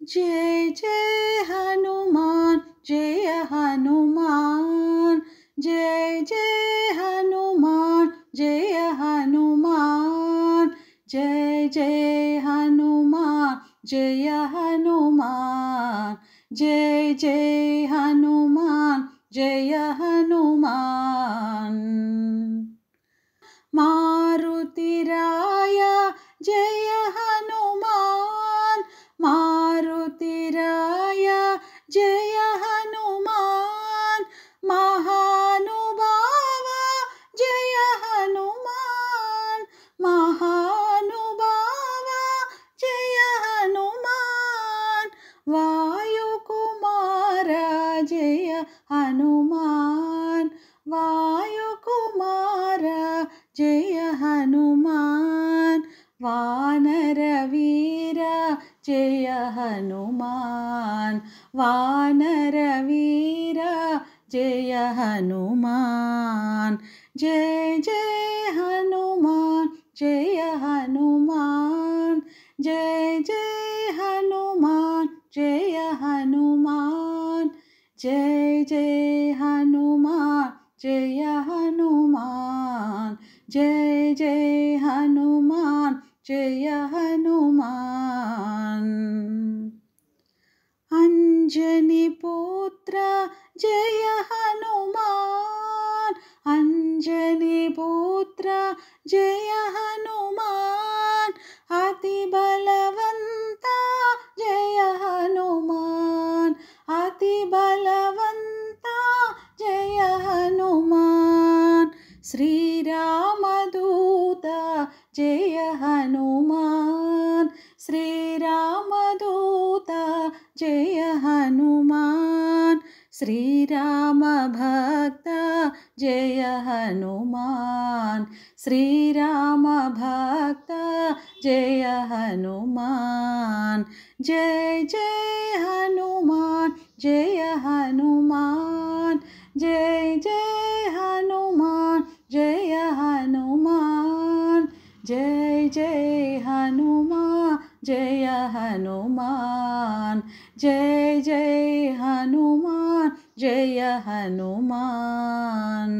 जय जय हनुमान जय हनुमान, जय जय हनुमान जय हनुमान, जय जय हनुमान जय हनुमान, जय जय हनुमान जय हनुमान। मारुतिराय जय हनुमान, मारुतिराय जय हनुमान, महानुभाव जय हनुमान, महानुभाव जय हनुमान, वायुकुमार जय हनुमान, वायुकुमार जय हनुमान, वानरवीर जय हनुमान, वानरवीर जय हनुमान, जय जय हनुमान जय हनुमान, जय जय हनुमान जय हनुमान, जय जय हनुमान जय हनुमान, जय जय हनुमान जय हनुमान। अंजनी पुत्र जय हनुमान, अंजनी पुत्र जय हनुमान, अति बलवंता जय हनुमान, अति बलवंता जय हनुमान, श्री रामदूत जय हनुमान, श्री रामदूत जय हनुमान, श्री राम भक्त जय हनुमान, श्री राम भक्त जय हनुमान, जय जय हनुमान जय हनुमान, जय जय हनुमान जय हनुमान, जय जय हनुमान जय हनुमान, जय जय हनुमान जय हनुमान।